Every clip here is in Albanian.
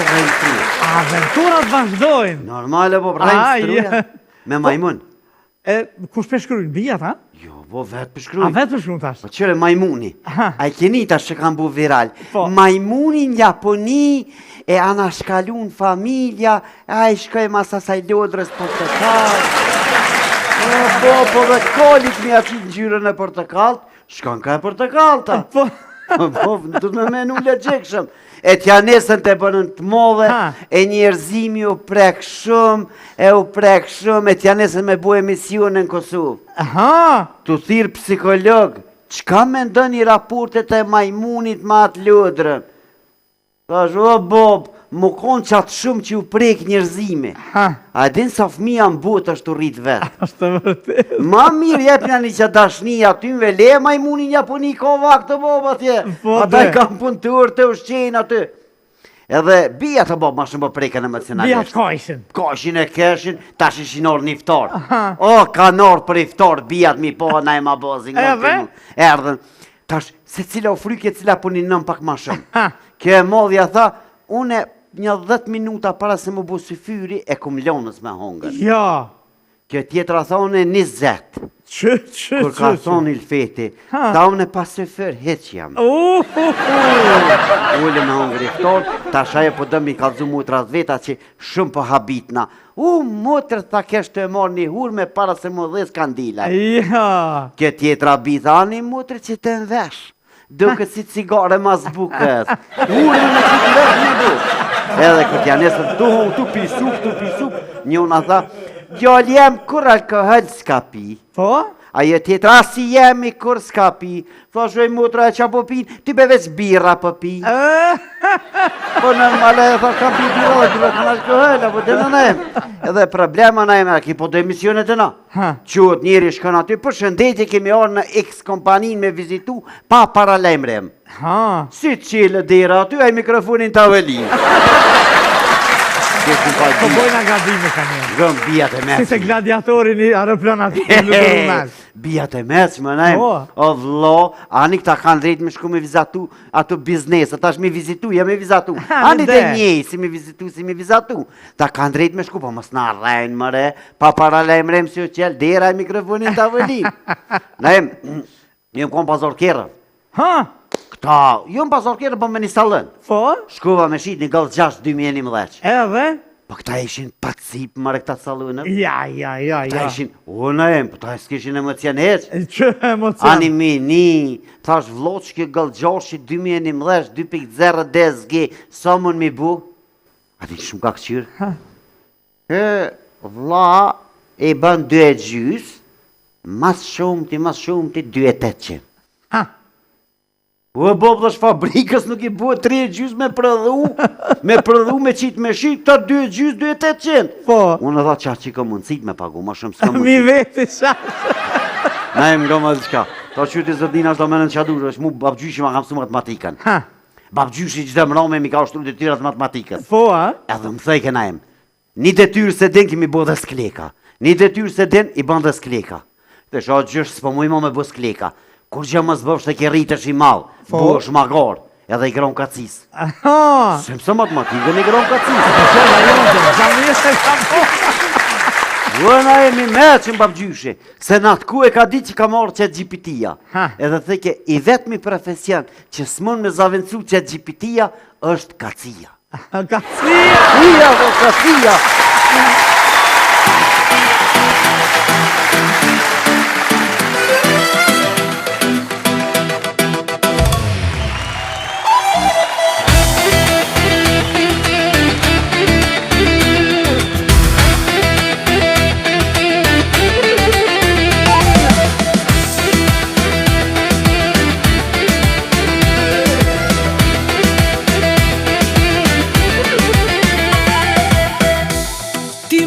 të rejtru. Aventurat vazhdojnë. Normale, po, rejtruja. Me majmun. Kush përshkrujnë, bijat, ha? Jo, po, vetë përshkrujnë. A vetë përshkrujnë tash? Po, qëre majmuni. A i keni tash që kanë bu viral. Po. Majmuni në Japoni e anashkallun familja, a i shkoj mas asaj lodrës portakal. Po, dhe kolit mi aqit në gjyrën e portakalt, shkon ka e portakalta. Po, du të me menu legjekshëm. E t'ja nesën të bënën të modhe, e njerëzimi u prek shumë, e t'ja nesën me bu emisionin në Kosovë. Tu thirë psikolog, qka me ndën i raportet e majmunit ma atë lodrën? Ta shë, Bob, më konë qatë shumë që u prek njerëzimi. A din sa fëmija në botë është të rritë vetë. Ashtë të vërtet. Ma mirë jepja një që dashni atymve, le majmunin Japoni ka vakt të Bob atje. Ata i kam punëtur të ushqenë aty. Edhe bija të Bob ma shumë për preken emocionalisht. Bija të kajshin. Kajshin e keshin, tash ishin orë një iftar. O, ka norë për iftar, bija të mi po, na e ma bozin. Erdhen. Tash, se cila u frykje, cila punin nëm pak ma shumë. Kjo e modhja tha, une një 10 minuta para se më bu si fyri, e kum lonës me hongër. Ja. Kjo tjetëra tha une 20. Që. Kur ka thonë ilfeti, ta une pas se fër, heq jam. Ule me hongër iftar, ta shaje po dëmi kalzu mutrat veta që shumë po habitna. Mutër tha kesh të e marrë një hurme para se më dhes kandila. Ja. Kjo tjetëra bithani mutër që të nvesh. Duke si cigare mas bukët. Ure me që të vesh një bukë. Edhe këtë janë nesër, tu pisup, një unë a tha, gjallë jem kur alkohol s'ka pi. Po? Ajo tjetër, asi jemi kur s'ka pi. Tha shoj mutra e qa po pi, ty be veç birra po pi. Po normale, tha kam pi birra, ty be kanë alkohol, apo të në nejmë. Edhe problema nejmë, ki po do emisionet e na. Qot njeri shkon aty, për shëndetje kemi orë në X kompanin me vizitu, pa paralajmrem. Si qile dera aty, a i mikrofonin të avelinë. Po bojna gabime ka njërë. Gëm, bijat e meqme. Si se gladiatorin i aeroplanat të lukëru mes. Bijat e meqme, nejmë. O vlo, ani këta kanë drejt me shku me vizatu ato biznes, ta është me vizitu, ja me vizatu. Ani dhe njej, si me vizatu. Ta kanë drejt me shku, po mos në arrejnë mëre, pa paralajmë remë si o qelë, dera e mikrofonin të avelinë. Nejmë, jëmë kom pas orkerën. Këta, jëmë pas orkerën po me një salën. Shkuva me shqit një gëllë 6-2011. Edhe? Po këta ishin pacip mëre këta salënët. Ja. Këta ishin, po ta s'kishin emocion heqë. Që emocion? Animi, thash vloq kjo gëllë 6-2011, 2.0 DSG, sa mën mi bu? A di shumë ka këqyrë? Vla e bën 2 e gjys, mas shumë ti 2.800. O, Bob dhe fabrikës nuk i buë 3 e gjys me prëdhu, me qitë me shqit, ta 2 e gjys, 2.800. Po. Unë edhe qa që ka mundësit me pagu, ma shumë s'ka mundësit. Mi veti shashë. Na e më nga ma zhka, ta qyti zërdina është do menën qa durë, është mu babgjyshi ma kam su matematikën. Babgjyshi që dhe më rame mi ka ushtru detyrat matematikës. Po, a? Edhe më thejke na em, një detyrë se den kemi bo dhe skleka, një detyrë se den i ban dhe skleka. Dhe shë gjysh s'po mu i mo me bo skleka. Kur gjë më zbëvsh të ke rritësh i malë, bu është magar, edhe i gron kacis. Se mësë matematikën i gron kacis. Vëna e mi meqën babgjyshi, se në atë ku e ka di që ka marrë që GPT-ja. Edhe theke, i vetëmi profesion që s'mon me zavencu që GPT-ja është kacia. Kacia! Kacia! Ti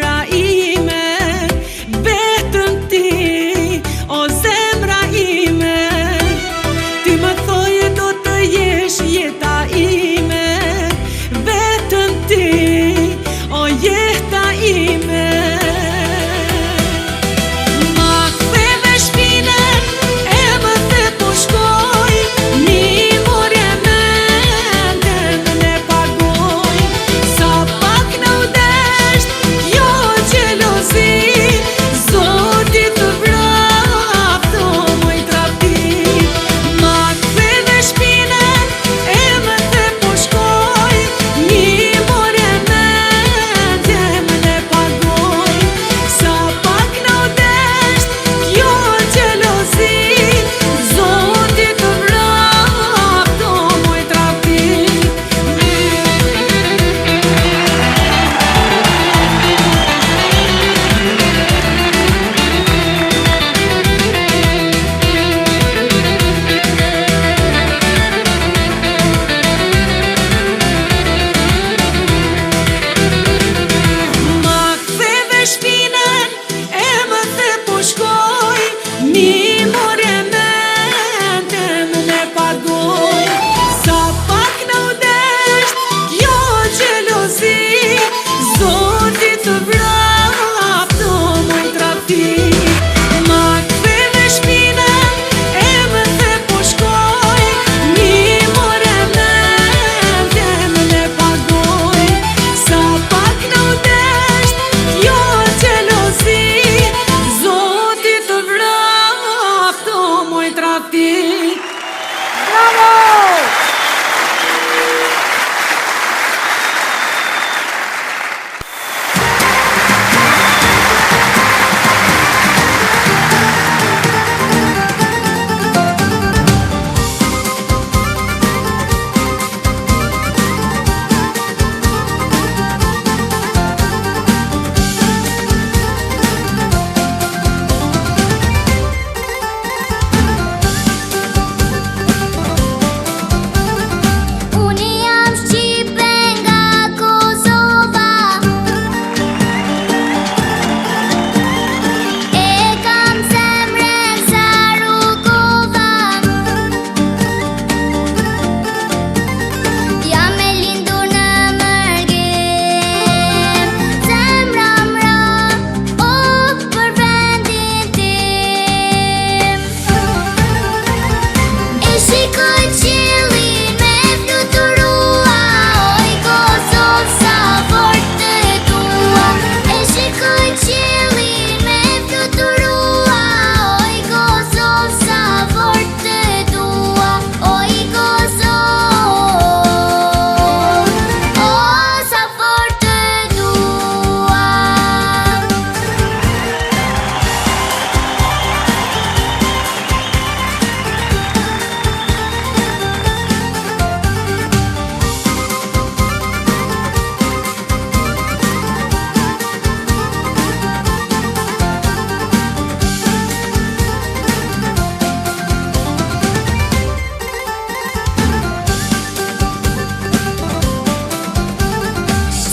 zemra ime, vetëm ti, o zemra ime. Ti më thoje do të jesh jeta ime, vetëm ti, o jeta ime. Ma ktheve shpinën e më the po shkoj, një morje mendem ne pagoj. Sa pak në udesht, jo gjelozi, Zoti të vrapto moj tradhti. Ma ktheve shpinën e më the po shkoj, një morje mendem ne pagoj. Sa pak në udesht, jo gjelozi, Zoti të vrapto moj tradhti. Ma ktheve shpinën e më the po shkoj, një morje mendem ne pagoj. Sa pak në udesht, jo gjelozi, Zoti të vrapto moj tradhti. Ma ktheve shpinën e më the po shkoj, një morje mendem ne pagoj. Sa pak në udesht, jo gjelozi, Zoti të vrapto moj tradhti. Bravo! Unë jam shqipe nga Kosova, e kam zemrën sa Rukova. Jam e lindur në Mërgjem, zemra mra, o për vendin tim. E shikoj qiellin me fluturua, oj Kosovë sa fort të dua. E shikoj qiellin me fluturua, oj Kosovë sa fort të dua. Oj Kosovë, o sa fort të dua.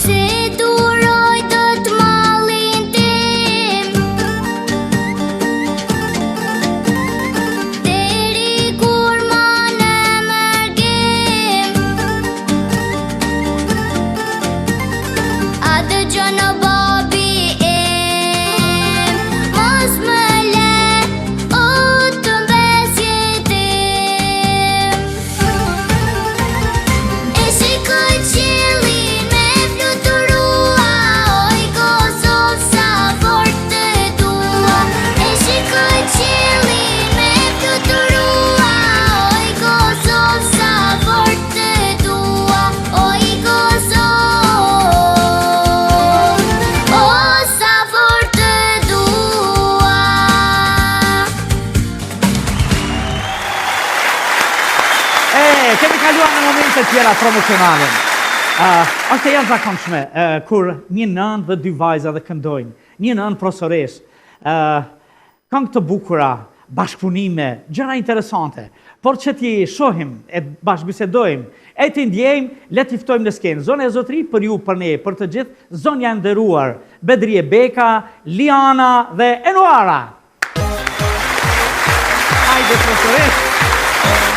Se duroj të mallin tim, deri kur ma në Mërgjem. A dëgjon o babi em, mos më le o të mbesje tim. E shikoj qiellin me fluturua, oj Kosovë sa fort të dua. E shikoj qiellin me fluturua, oj Kosovë sa fort të dua. Oj Kosovë, o sa fort të dua. Kemi kaluar në momente tjera promocionale. Është e jashtëzakonshme kur një nën dhe dy vajza dhe këndojnë, një nën profesoresh, këngë të bukura, bashkëpunime, gjëra interesante. Por që ti shohim e bashkëbisedojmë E të ndjejmë, le t'i ftojmë në skenë. Zona e Zotëri për ju, për ne, për të gjithë, zonja nderuar, Bedrie Beka, Liana dhe Enuara. Hajde, profesoresh!